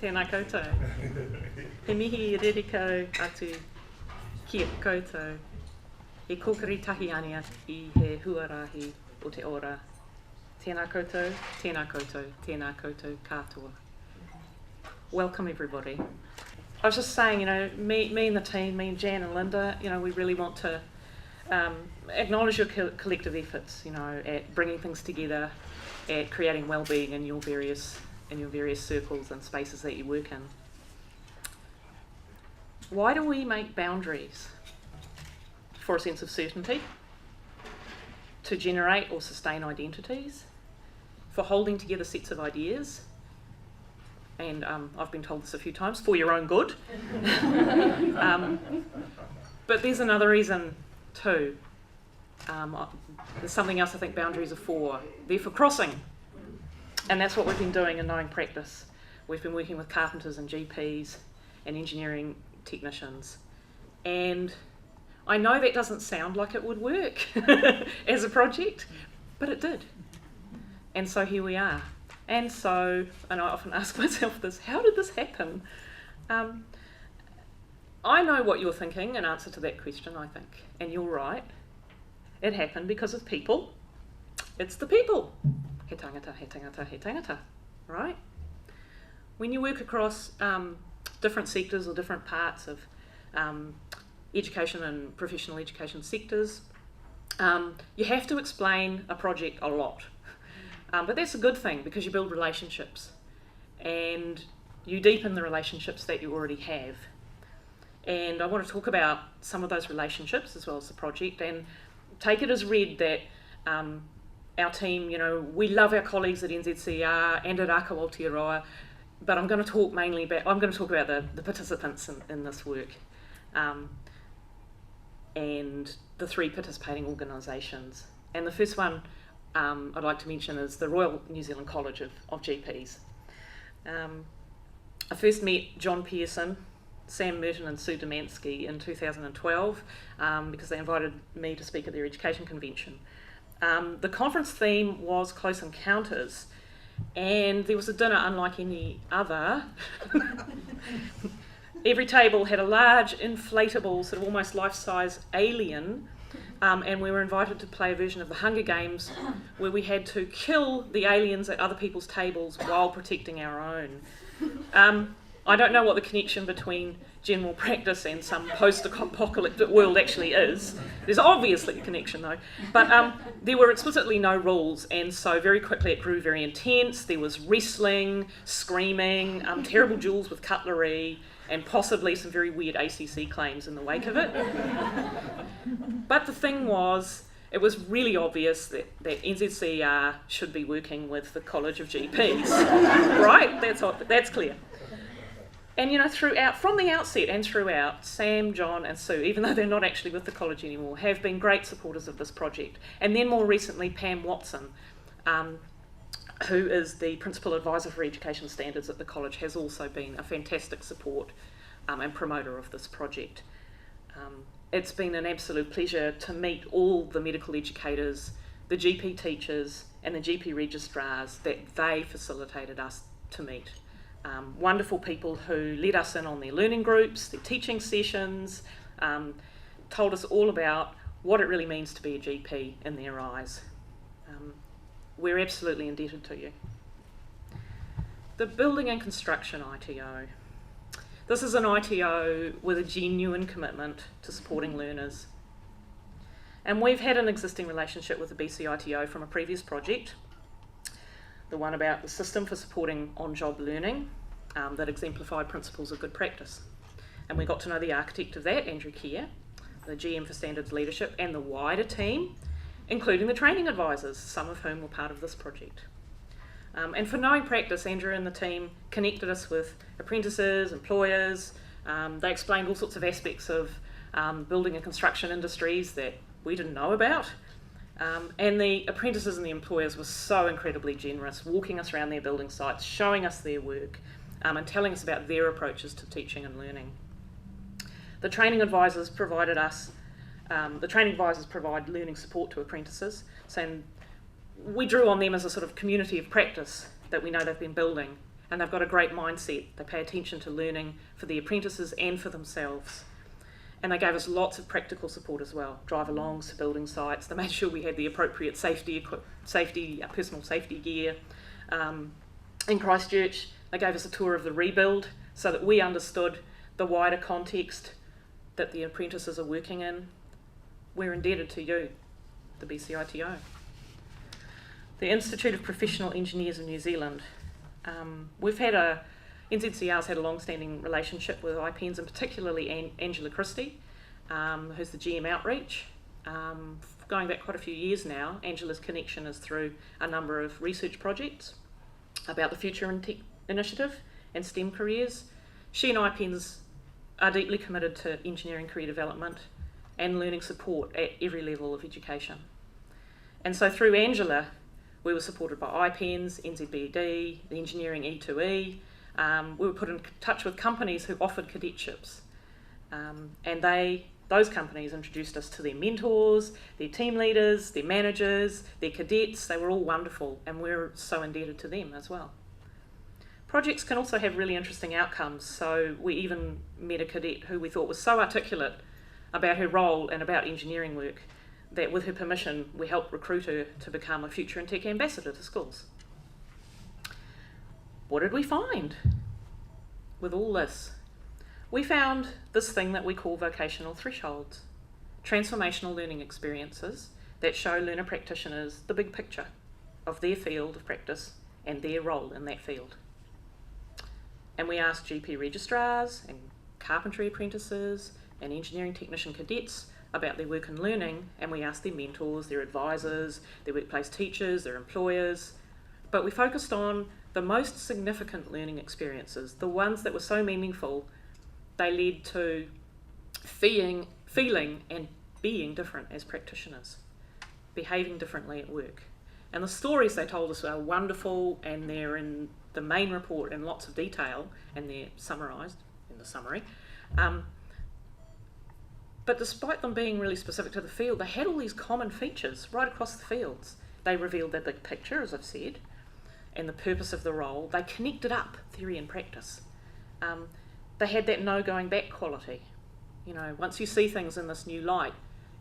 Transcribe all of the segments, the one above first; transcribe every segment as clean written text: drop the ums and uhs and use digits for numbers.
Tēnā koutou. He mihi ririko atu ki a koutou. He kōkiri tahi ane I he huarahi o te ora. Tēnā koutou, tēnā koutou, tēnā koutou katoa. Welcome everybody. I was just saying, me and the team, me and Jan and Linda, we really want to acknowledge your collective efforts, at bringing things together, at creating well-being in your various circles and spaces that you work in. Why do we make boundaries? For a sense of certainty, to generate or sustain identities, for holding together sets of ideas, and I've been told this a few times, for your own good. But there's another reason too. There's something else I think boundaries are for. They're for crossing. And that's what we've been doing in knowing practice. We've been working with carpenters and GPs and engineering technicians. And I know that doesn't sound like it would work as a project, but it did. And so here we are. And I often ask myself this, how did this happen? I know what you're thinking in answer to that question, I think. And you're right. It happened because of people. It's the people. He tangata, he tangata, he tangata, right? When you work across different sectors or different parts of education and professional education sectors, you have to explain a project a lot. But that's a good thing because you build relationships and you deepen the relationships that you already have. And I want to talk about some of those relationships as well as the project and take it as read that our team, we love our colleagues at NZCER and at Ako Aotearoa, but I'm going to talk about the participants in this work and the three participating organisations. And the first one I'd like to mention is the Royal New Zealand College of GPs. I first met John Pearson, Sam Merton and Sue Demansky in 2012 because they invited me to speak at their education convention. The conference theme was Close Encounters, and there was a dinner unlike any other. Every table had a large inflatable, sort of almost life-size alien, and we were invited to play a version of the Hunger Games where we had to kill the aliens at other people's tables while protecting our own. I don't know what the connection between general practice and some post-apocalyptic world actually is. There's obviously a connection though. But there were explicitly no rules, and so very quickly it grew very intense. There was wrestling, screaming, terrible duels with cutlery, and possibly some very weird ACC claims in the wake of it. But the thing was, it was really obvious that NZCER should be working with the College of GPs, right? That's clear. And from the outset and throughout, Sam, John and Sue, even though they're not actually with the college anymore, have been great supporters of this project. And then more recently, Pam Watson, who is the Principal Advisor for Education Standards at the college, has also been a fantastic support and promoter of this project. It's been an absolute pleasure to meet all the medical educators, the GP teachers and the GP registrars that they facilitated us to meet. Wonderful people who led us in on their learning groups, their teaching sessions, told us all about what it really means to be a GP in their eyes. We're absolutely indebted to you. The Building and Construction ITO. This is an ITO with a genuine commitment to supporting learners. And we've had an existing relationship with the BCITO from a previous project, the one about the system for supporting on-job learning that exemplified principles of good practice. And we got to know the architect of that, Andrew Kerr, the GM for Standards Leadership, and the wider team, including the training advisors, some of whom were part of this project. And for knowing practice, Andrew and the team connected us with apprentices, employers. They explained all sorts of aspects of building and construction industries that we didn't know about. And the apprentices and the employers were so incredibly generous, walking us around their building sites, showing us their work, and telling us about their approaches to teaching and learning. The training advisors provide learning support to apprentices, so we drew on them as a sort of community of practice that we know they've been building, and they've got a great mindset. They pay attention to learning for the apprentices and for themselves. And they gave us lots of practical support as well, drive-alongs to building sites. They made sure we had the appropriate personal safety gear. In Christchurch, they gave us a tour of the rebuild so that we understood the wider context that the apprentices are working in. We're indebted to you, the BCITO. The Institute of Professional Engineers in New Zealand. NZCER's had a long-standing relationship with IPENS, and particularly Angela Christie, who's the GM Outreach. Going back quite a few years now, Angela's connection is through a number of research projects about the Future in Tech Initiative and STEM careers. She and IPENS are deeply committed to engineering career development and learning support at every level of education. And so through Angela, we were supported by IPENS, NZBED, the Engineering E2E. We were put in touch with companies who offered cadetships. And those companies introduced us to their mentors, their team leaders, their managers, their cadets. They were all wonderful, and we're so indebted to them as well. Projects can also have really interesting outcomes. So we even met a cadet who we thought was so articulate about her role and about engineering work that with her permission, we helped recruit her to become a Future in Tech ambassador to schools. What did we find with all this? We found this thing that we call vocational thresholds, transformational learning experiences that show learner practitioners the big picture of their field of practice and their role in that field. And we asked GP registrars and carpentry apprentices and engineering technician cadets about their work and learning, and we asked their mentors, their advisors, their workplace teachers, their employers. But we focused on the most significant learning experiences, the ones that were so meaningful, they led to feeling and being different as practitioners, behaving differently at work. And the stories they told us are wonderful, and they're in the main report in lots of detail, and they're summarised in the summary. But despite them being really specific to the field, they had all these common features right across the fields. They revealed the big picture, as I've said, and the purpose of the role. They connected up theory and practice. They had that no going back quality. You know, once you see things in this new light,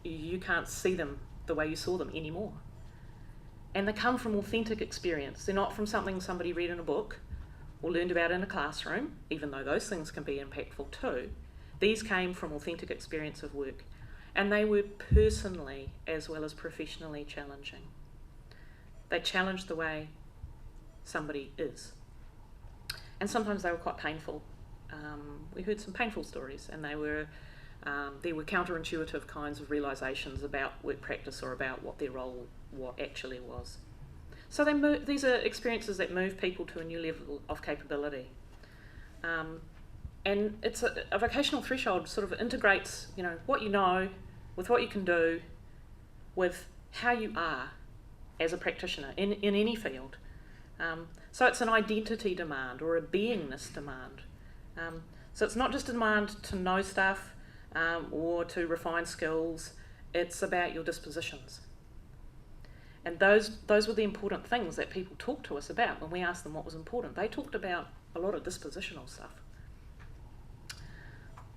you can't see them the way you saw them anymore. And they come from authentic experience. They're not from something somebody read in a book or learned about in a classroom, even though those things can be impactful too. These came from authentic experience of work, and they were personally as well as professionally challenging. They challenged the way somebody is. And sometimes they were quite painful. We heard some painful stories, and there were counterintuitive kinds of realisations about work practice or about what their role actually was. So these are experiences that move people to a new level of capability. And it's a vocational threshold sort of integrates, what you know with what you can do with how you are as a practitioner in any field. So it's an identity demand or a beingness demand. So it's not just a demand to know stuff or to refine skills, it's about your dispositions. And those were the important things that people talked to us about when we asked them what was important. They talked about a lot of dispositional stuff.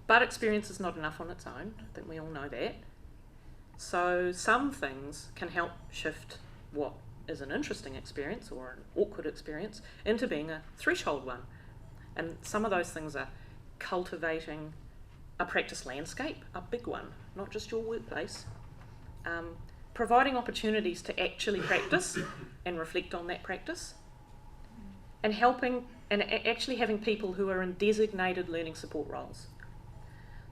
But experience is not enough on its own. I think we all know that. So some things can help shift what is an interesting experience or an awkward experience into being a threshold one. And some of those things are cultivating a practice landscape, a big one, not just your workplace. Providing opportunities to actually practice and reflect on that practice. And helping and actually having people who are in designated learning support roles.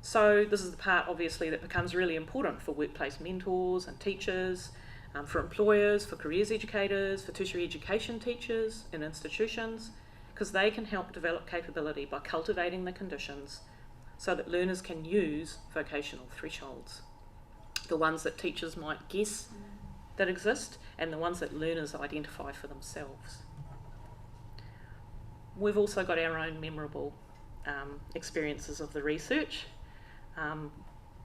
So this is the part, obviously, that becomes really important for workplace mentors and teachers, for employers, for careers educators, for tertiary education teachers in institutions, because they can help develop capability by cultivating the conditions so that learners can use vocational thresholds. The ones that teachers might guess that exist, and the ones that learners identify for themselves. We've also got our own memorable experiences of the research.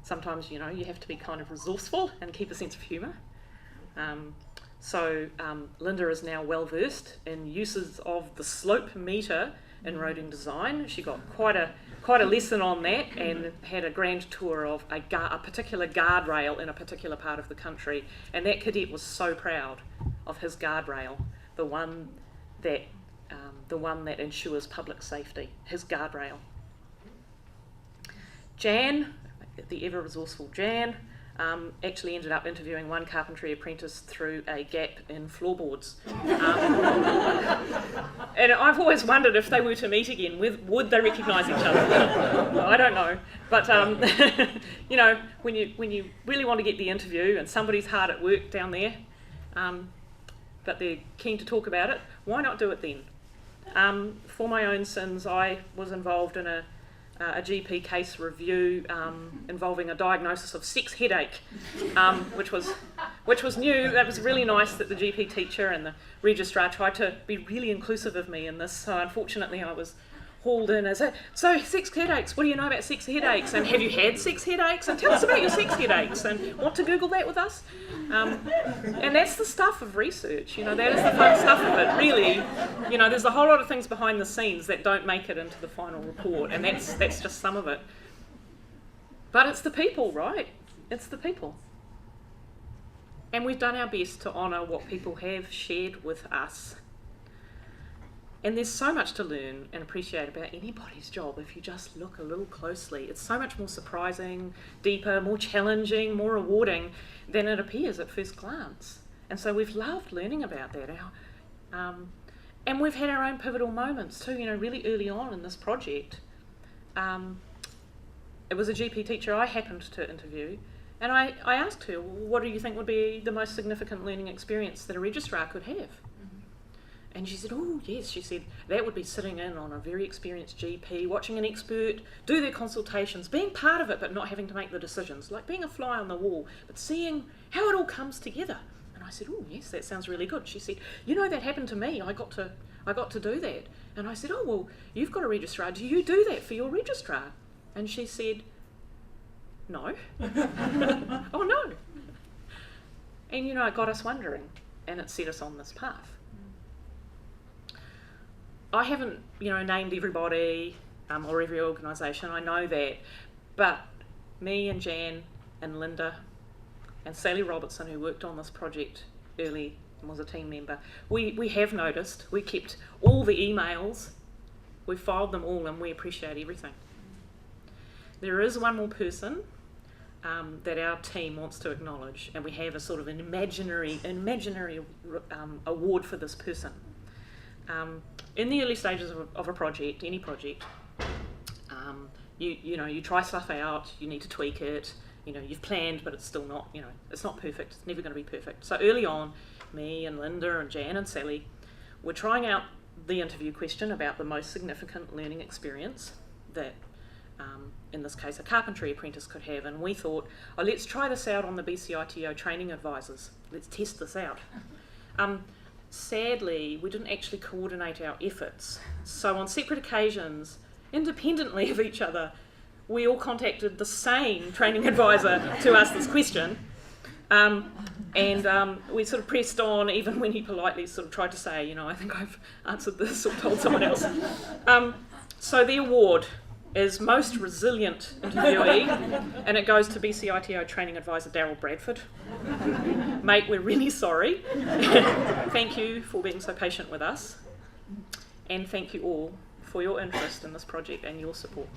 Sometimes, you have to be kind of resourceful and keep a sense of humour. So Linda is now well versed in uses of the slope meter in roading design. She got quite a lesson on that and had a grand tour of a particular guardrail in a particular part of the country. And that cadet was so proud of his guardrail, the one that ensures public safety, his guardrail. Jan, the ever resourceful Jan, actually ended up interviewing one carpentry apprentice through a gap in floorboards. And I've always wondered if they were to meet again, would they recognise each other? I don't know. But, you know, when you really want to get the interview and somebody's hard at work down there, but they're keen to talk about it, why not do it then? For my own sins, I was involved in a GP case review involving a diagnosis of sex headache, which was new. That was really nice that the GP teacher and the registrar tried to be really inclusive of me in this. So unfortunately, I was hauled in as so sex headaches. What do you know about sex headaches? And have you had sex headaches? And tell us about your sex headaches. And want to Google that with us? And that's the stuff of research. You know, that is the fun stuff of it. Really, you know, there's a whole lot of things behind the scenes that don't make it into the final report, and that's just some of it. But it's the people, right? It's the people. And we've done our best to honour what people have shared with us. And there's so much to learn and appreciate about anybody's job if you just look a little closely. It's so much more surprising, deeper, more challenging, more rewarding than it appears at first glance. And so we've loved learning about that. And we've had our own pivotal moments too, you know, really early on in this project. It was a GP teacher I happened to interview, and I asked her, well, what do you think would be the most significant learning experience that a registrar could have? And she said, oh yes, she said, that would be sitting in on a very experienced GP, watching an expert do their consultations, being part of it but not having to make the decisions, like being a fly on the wall, but seeing how it all comes together. And I said, oh yes, that sounds really good. She said, you know, that happened to me, I got to do that. And I said, oh well, you've got a registrar, do you do that for your registrar? And she said, no. Oh no. And you know, it got us wondering, and it set us on this path. I haven't, you know, named everybody or every organisation, I know that, but me and Jan and Linda and Sally Robertson, who worked on this project early and was a team member, we have noticed, we kept all the emails, we filed them all, and we appreciate everything. There is one more person that our team wants to acknowledge, and we have a sort of an imaginary award for this person. In the early stages of a project, any project, you know, you try stuff out, you need to tweak it, you know, you've planned, but it's still not, you know, it's not perfect, it's never going to be perfect. So early on, me and Linda and Jan and Sally were trying out the interview question about the most significant learning experience that, in this case, a carpentry apprentice could have, and we thought, oh, let's try this out on the BCITO training advisors, let's test this out. Sadly, we didn't actually coordinate our efforts. So on separate occasions, independently of each other, we all contacted the same training advisor to ask this question. And we sort of pressed on, even when he politely sort of tried to say, you know, I think I've answered this or told someone else. So the award is Most Resilient Interviewee, and it goes to BCITO Training Advisor Daryl Bradford. Mate, we're really sorry. Thank you for being so patient with us, and thank you all for your interest in this project and your support.